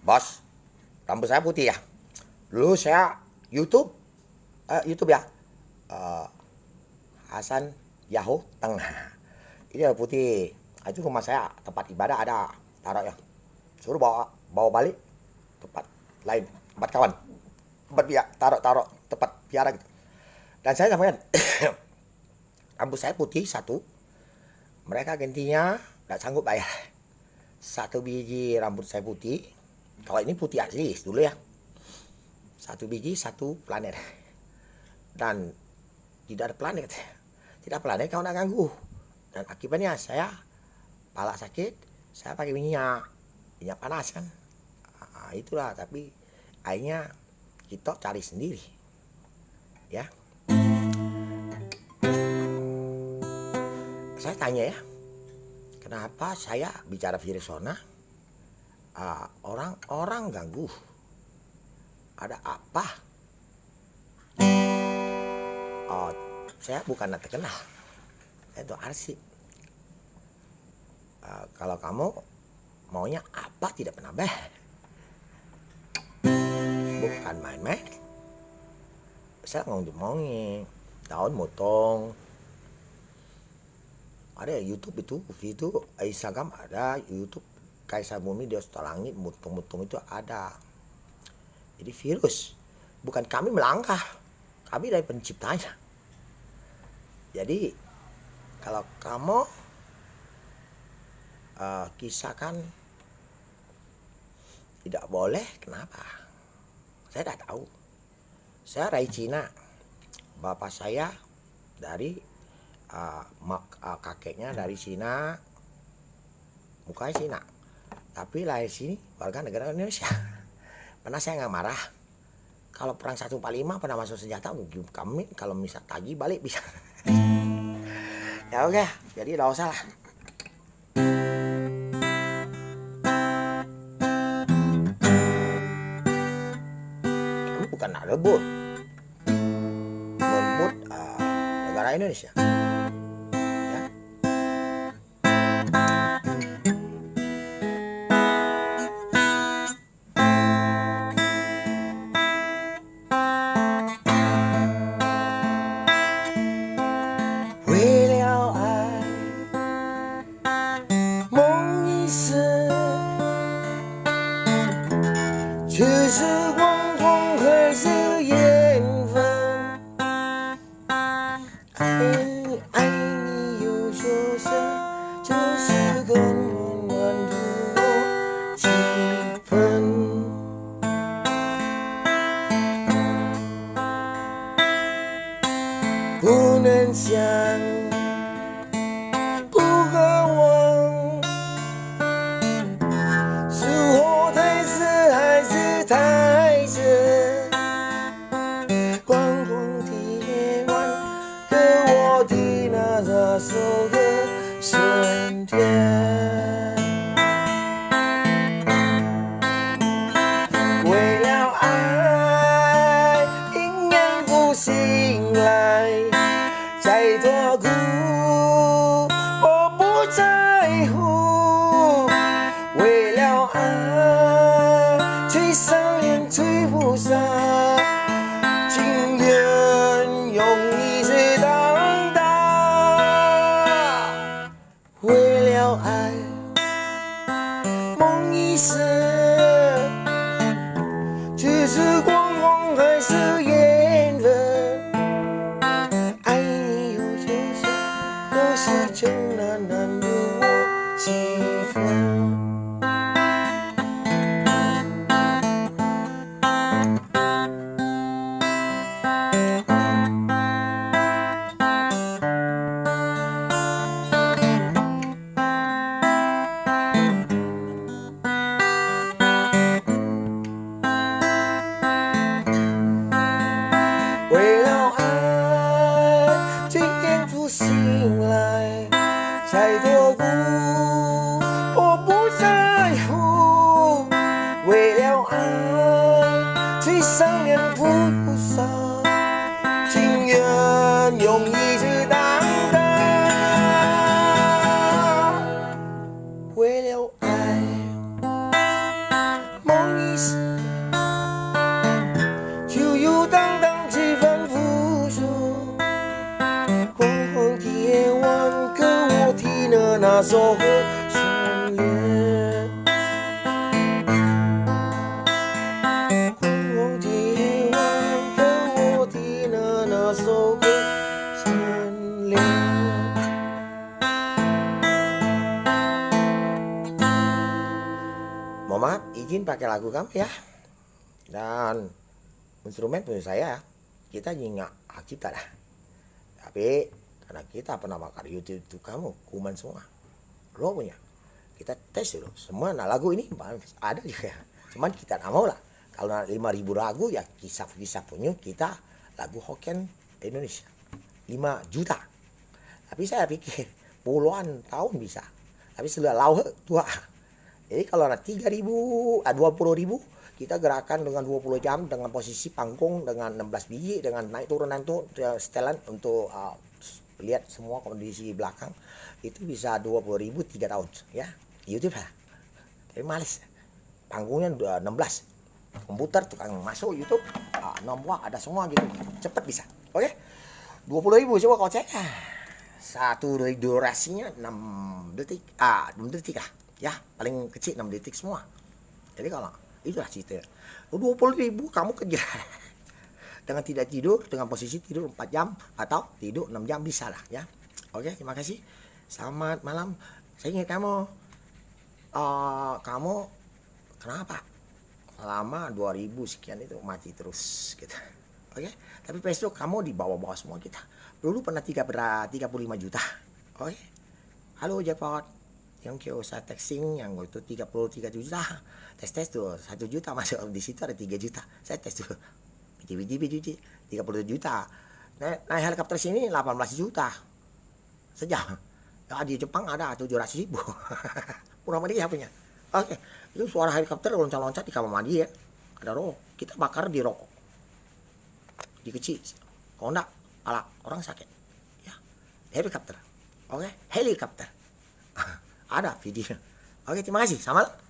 Bos, rambut saya putih ya. Dulu saya YouTube ya. Eh, Hasan Yahoo Tengah. Ini yang putih. Itu rumah saya, tempat ibadah ada. Taruh ya. Suruh bawa balik tempat lain, tempat kawan. Tempat taruh tempat piara gitu. Dan saya sampaikan, rambut saya putih satu. Mereka gantinya nggak sanggup bayar. Satu biji rambut saya putih. Kalau ini putih asli dulu ya. Satu biji, satu planet. Dan tidak ada planet. Tidak planet kalau nggak ganggu. Dan akibatnya saya kepala sakit, saya pakai minyak panas kan. Nah, itulah, tapi akhirnya kita cari sendiri. Ya. Saya tanya ya, kenapa saya bicara Virusona, orang-orang ganggu? Ada apa? Oh, saya bukan terkenal, saya itu arsip. Kalau kamu maunya apa tidak pernah bukan main-main. Saya ngomongin daun motong. Ada YouTube itu, Instagram ada, YouTube Kaisar Bumi di atas langit, mutung-mutung itu ada. Jadi virus, bukan kami melangkah, kami dari penciptanya. Jadi kalau kamu kisahkan tidak boleh, kenapa? Saya tidak tahu. Saya dari Cina, bapak saya dari kakeknya dari Cina, mukanya Cina, tapi lahir sini warga negara Indonesia. Pernah saya nggak marah kalau perang 145 pernah masuk senjata kami, kalau misal tagih balik bisa. Ya oke, jadi tidak usah lah. Kamu bukan nak rebut negara Indonesia. 走和旋律，我听完跟我的那首歌旋律。Mohon maaf, izin pakai lagu kamu ya. Dan instrumen punya saya, kita nggak hak cipta dah. Tapi karena kita pernah makan YouTube itu kamu kuman semua, lo punya. Kita tes dulu semua. Nah lagu ini ada juga, cuman kita nggak mau lah. Kalau 5.000 lagu ya kisah punya kita lagu Hokkien Indonesia 5 juta. Tapi saya pikir puluhan tahun bisa. Tapi sudah lau tua. Jadi kalau 3.000, 20.000 kita gerakan dengan 20 jam dengan posisi panggung dengan 16 biji dengan naik turun setelan untuk lihat semua kondisi belakang itu bisa 20.000 3 tahun ya YouTube lah. Tapi males, panggungnya 16 komputer tukang masuk YouTube nomor ada semua gitu cepet bisa. Oke 20.000 coba kau cek satu durasinya 6 detik 6 detik lah ya paling kecil 6 detik semua. Jadi kalau itulah cerita 20.000 kamu kejar dengan tidak tidur, dengan posisi tidur 4 jam atau tidur 6 jam bisa lah ya. Oke terima kasih, selamat malam. Saya ingin kamu kenapa selama 2000 sekian itu mati terus gitu. Oke tapi besok kamu di bawah-bawah semua kita. Dulu pernah 35 juta. Oke halo jackpot yang saya texting yang itu 33 juta. Tes tuh 1 juta masuk di situ ada 3 juta. Saya tes dulu. Biji 30 juta. Naik helikopter sini 18 juta sejam. Ya di Jepang ada 700.000. Murah mandi ya punya. Oke, itu suara helikopter loncat-loncat di kamar mandi ya. Ada rokok. Kita bakar di rokok. Di kecil. Kalau enggak, pala orang sakit. Ya. Helikopter. Oke, helikopter. Ada video. Oke, terima kasih. Selamat.